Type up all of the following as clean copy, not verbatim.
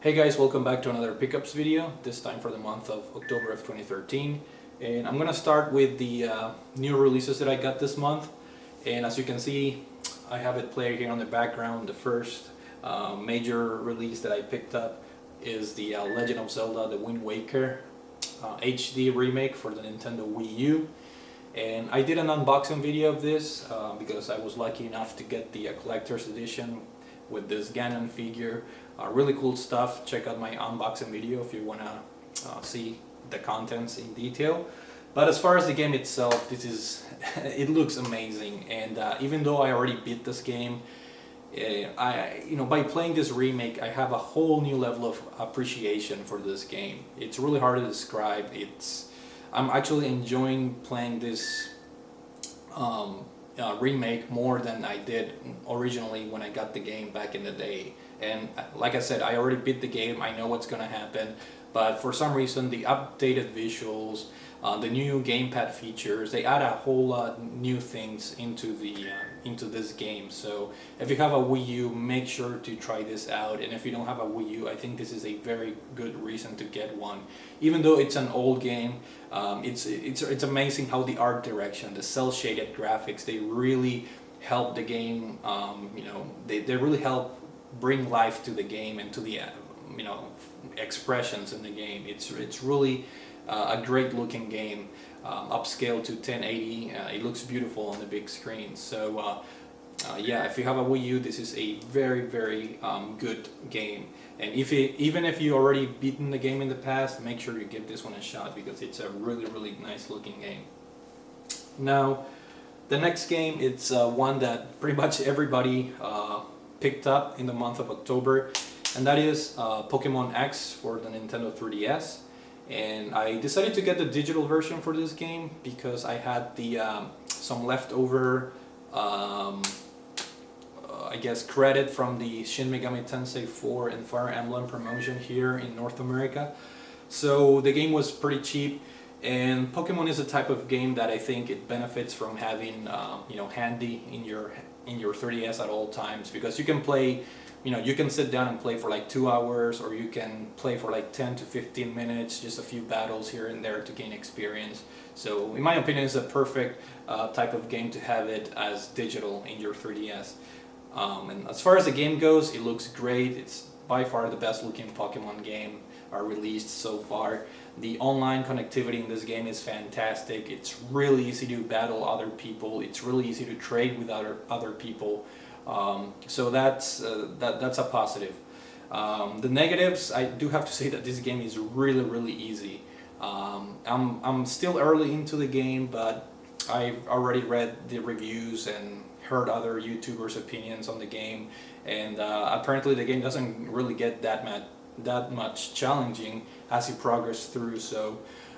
Hey guys, welcome back to another pickups video, this time for the month of October of 2013. And I'm gonna start with the new releases that I got this month. And as you can see, I have it played here on the background. The first major release that I picked up is the Legend of Zelda The Windwaker HD remake for the Nintendo Wii U. And I did an unboxing video of this because I was lucky enough to get the collector's edition with this Ganon figure. Really cool stuff. Check out my unboxing video if you want to see the contents in detail. But as far as the game itself, this is it looks amazing. And even though I already beat this game, by playing this remake, I have a whole new level of appreciation for this game. It's really hard to describe. I'm actually enjoying playing this remake more than I did originally when I got the game back in the day. And like I said, I already beat the game, I know what's gonna happen, but for some reason the updated visuals, the new gamepad features, they add a whole lot new things into this game. So if you have a Wii U, make sure to try this out, and if you don't have a Wii U, I think this is a very good reason to get one. Even though it's an old game, it's amazing how the art direction, the cel shaded graphics, they really help the game. They really help bring life to the game and to the expressions in the game. It's really a great looking game, upscale to 1080. It looks beautiful on the big screen. So yeah, if you have a Wii U, this is a very good game. And even if you already beaten the game in the past, make sure you give this one a shot because it's a really nice looking game. Now, the next game, it's one that pretty much everybody picked up in the month of October, and that is Pokemon X for the Nintendo 3DS. And I decided to get the digital version for this game because I had the some leftover I guess credit from the Shin Megami Tensei 4 and Fire Emblem promotion here in North America. So the game was pretty cheap, and Pokemon is a type of game that I think it benefits from having handy in your 3DS at all times, because you can play, you can sit down and play for like 2 hours, or you can play for like 10 to 15 minutes, just a few battles here and there to gain experience. So in my opinion, it's a perfect type of game to have it as digital in your 3DS. And as far as the game goes, it looks great. It's by far the best looking Pokemon game released so far. The online connectivity in this game is fantastic. It's really easy to battle other people. It's really easy to trade with other people. So that's a positive. The negatives, I do have to say that this game is really easy. I'm still early into the game, but I've already read the reviews and heard other YouTubers' opinions on the game, and apparently the game doesn't really get that much challenging as you progress through. So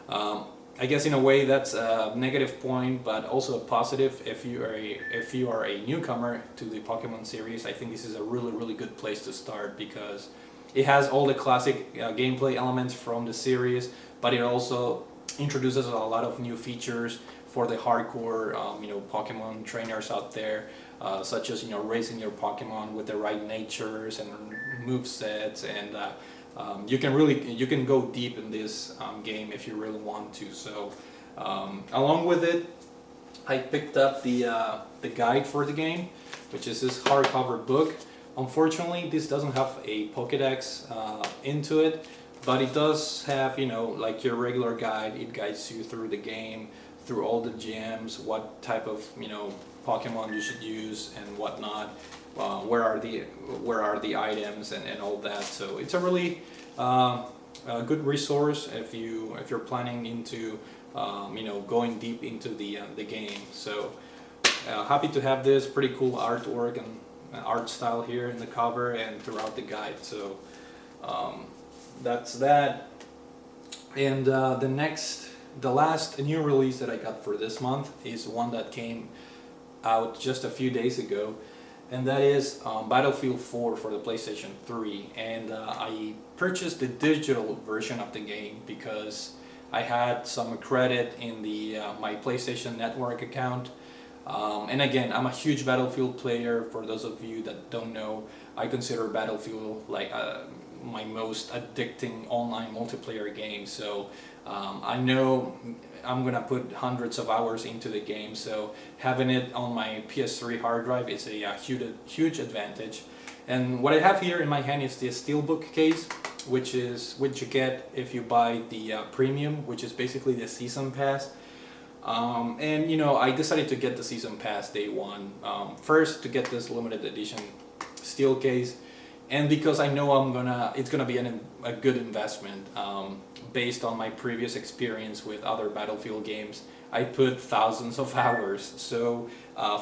I guess in a way that's a negative point, but also a positive. If you are a newcomer to the Pokemon series, I think this is a really good place to start, because it has all the classic gameplay elements from the series, but it also introduces a lot of new features for the hardcore Pokemon trainers out there, such as raising your Pokemon with the right natures and movesets, and you can go deep in this game if you really want to. So along with it, I picked up the guide for the game, which is this hardcover book. Unfortunately, this doesn't have a Pokédex into it, but it does have like your regular guide. It guides you through the game, through all the gyms, what type of Pokemon you should use and whatnot, where are the items and all that. So it's a really good resource if you're planning into going deep into the game. So happy to have this pretty cool artwork and art style here in the cover and throughout the guide. So that's that. And the last new release that I got for this month is one that came out just a few days ago, and that is Battlefield 4 for the PlayStation 3. And I purchased the digital version of the game because I had some credit in my PlayStation Network account. And again, I'm a huge Battlefield player. For those of you that don't know, I consider Battlefield like my most addicting online multiplayer game. So I know I'm gonna put hundreds of hours into the game. So having it on my PS3 hard drive is a huge advantage. And what I have here in my hand is the Steelbook case, which you get if you buy the premium, which is basically the season pass. And you know, I decided to get the season pass day one, first to get this limited edition steel case, and because I know it's gonna be a good investment. Based on my previous experience with other Battlefield games, I put thousands of hours. So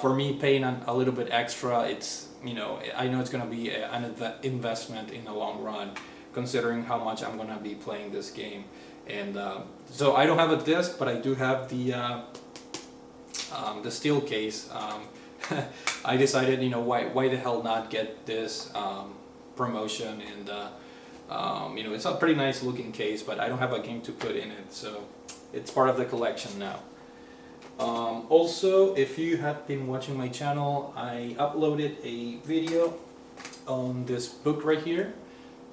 for me, paying a little bit extra, I know it's gonna be an investment in the long run, considering how much I'm gonna be playing this game. And so I don't have a disc, but I do have the steel case. I decided, why the hell not get this promotion, and it's a pretty nice looking case, but I don't have a game to put in it, so it's part of the collection now. Also, if you have been watching my channel, I uploaded a video on this book right here,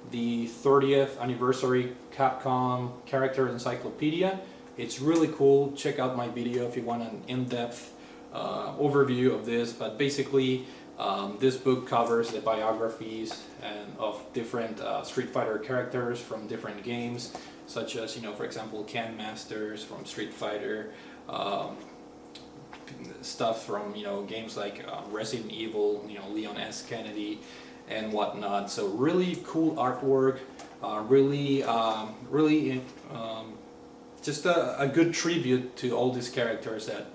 the 30th anniversary Capcom character encyclopedia. It's really cool. Check out my video if you want an in-depth overview of this, but basically this book covers the biographies of different Street Fighter characters from different games, such as, for example, Ken Masters from Street Fighter, stuff from games like Resident Evil, Leon S. Kennedy and whatnot. So really cool artwork, really just a good tribute to all these characters that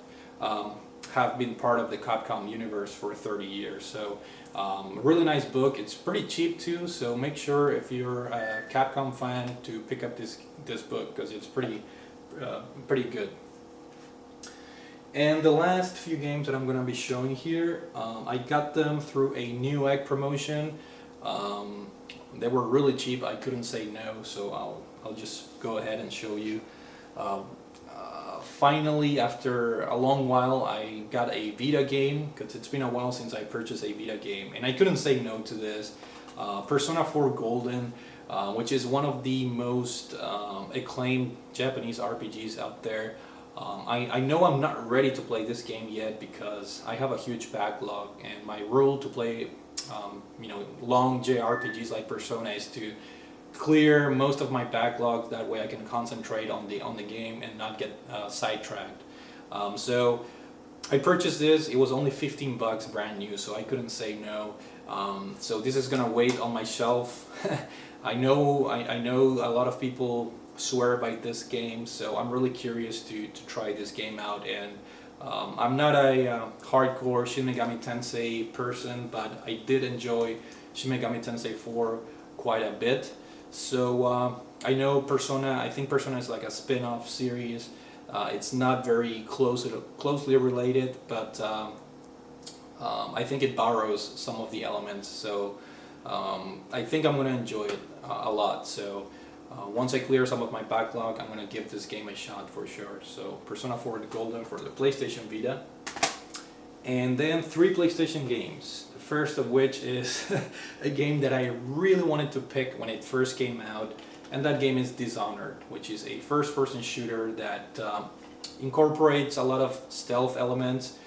have been part of the Capcom universe for 30 years. So really nice book. It's pretty cheap too, so make sure if you're a Capcom fan to pick up this book, because it's pretty good. And the last few games that I'm going to be showing here, I got them through a New Egg promotion. They were really cheap, I couldn't say no, so I'll just go ahead and show you. Finally, after a long while, I got a Vita game, because it's been a while since I purchased a Vita game, and I couldn't say no to this. Persona 4 Golden, which is one of the most acclaimed Japanese RPGs out there. I know I'm not ready to play this game yet because I have a huge backlog, and my rule to play long JRPGs like Persona is to clear most of my backlog. That way I can concentrate on the game and not get sidetracked. So I purchased this. It was only 15 bucks brand new, so I couldn't say no. So this is gonna wait on my shelf. I know a lot of people swear by this game, so I'm really curious to try this game out. And I'm not a hardcore Shin Megami Tensei person, but I did enjoy Shin Megami Tensei 4 quite a bit. So I know Persona, I think Persona is like a spin-off series. It's not very closely related, but I think it borrows some of the elements, so I think I'm going to enjoy it a lot. So once I clear some of my backlog, I'm going to give this game a shot for sure. So Persona 4 Golden for the PlayStation Vita. And then 3 PlayStation games. The first of which is a game that I really wanted to pick when it first came out, and that game is Dishonored, which is a first-person shooter that incorporates a lot of stealth elements.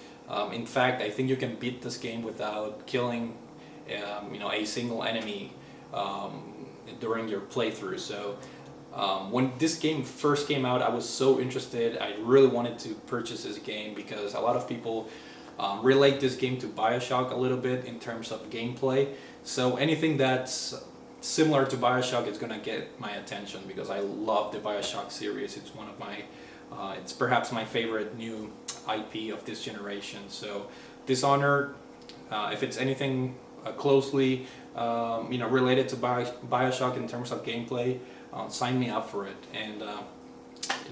In fact, I think you can beat this game without killing a single enemy during your playthrough. So when this game first came out, I was so interested. I really wanted to purchase this game because a lot of people relate this game to BioShock a little bit in terms of gameplay. So anything that's similar to BioShock is gonna get my attention because I love the BioShock series. It's one of my, it's perhaps my favorite new IP of this generation. So Dishonored, if it's anything closely related to BioShock in terms of gameplay, sign me up for it. And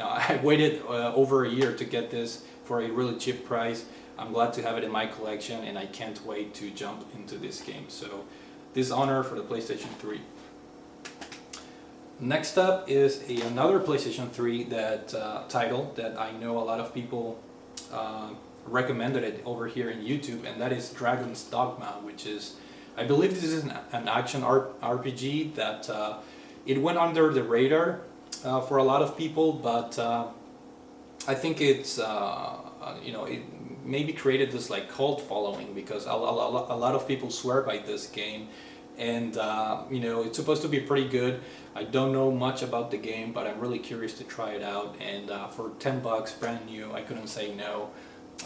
I waited over a year to get this for a really cheap price. I'm glad to have it in my collection, and I can't wait to jump into this game. So Dishonored for the PlayStation 3. Next up is another PlayStation 3 title that I know a lot of people recommended it over here in YouTube, and that is Dragon's Dogma, which is I believe this is an action RPG that it went under the radar for a lot of people, but I think it's it maybe created this like cult following because a lot of people swear by this game, and it's supposed to be pretty good. I don't know much about the game, but I'm really curious to try it out, and for $10 brand new, I couldn't say no.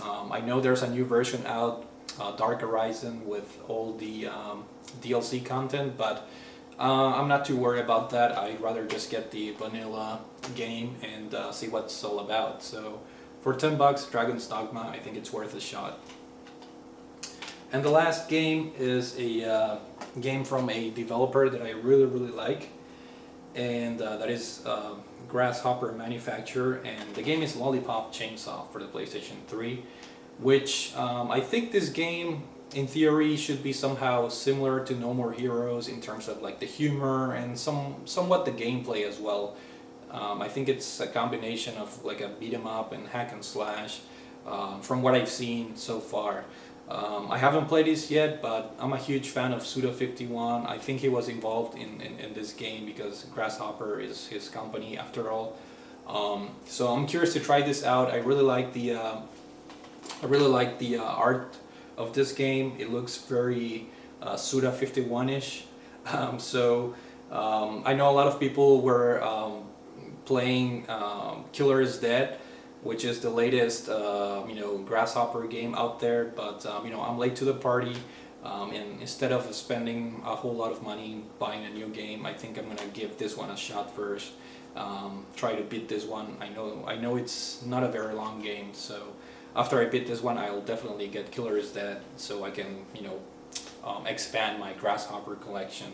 I know there's a new version out, Dark Horizon, with all the DLC content, but I'm not too worried about that. I'd rather just get the vanilla game and see what it's all about. So for $10, Dragon's Dogma, I think it's worth a shot. And the last game is a game from a developer that I really like, and that is Grasshopper manufacturer, and the game is Lollipop Chainsaw for the PlayStation 3, which I think this game in theory should be somehow similar to No More Heroes in terms of like the humor and somewhat the gameplay as well. I think it's a combination of like a beat 'em up and hack and slash from what I've seen so far. I haven't played this yet, but I'm a huge fan of Suda51. I think he was involved in this game because Grasshopper is his company after all. So I'm curious to try this out. I really like the art of this game. It looks very Suda51-ish. I know a lot of people were playing Killer is Dead, which is the latest Grasshopper game out there, but I'm late to the party, and instead of spending a whole lot of money buying a new game, I think I'm gonna give this one a shot first. Try to beat this one. I know it's not a very long game, so after I beat this one, I'll definitely get Killer is Dead so I can expand my Grasshopper collection.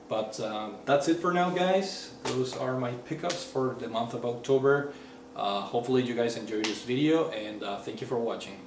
But that's it for now, guys. Those are my pickups for the month of October. Hopefully you guys enjoyed this video, and thank you for watching.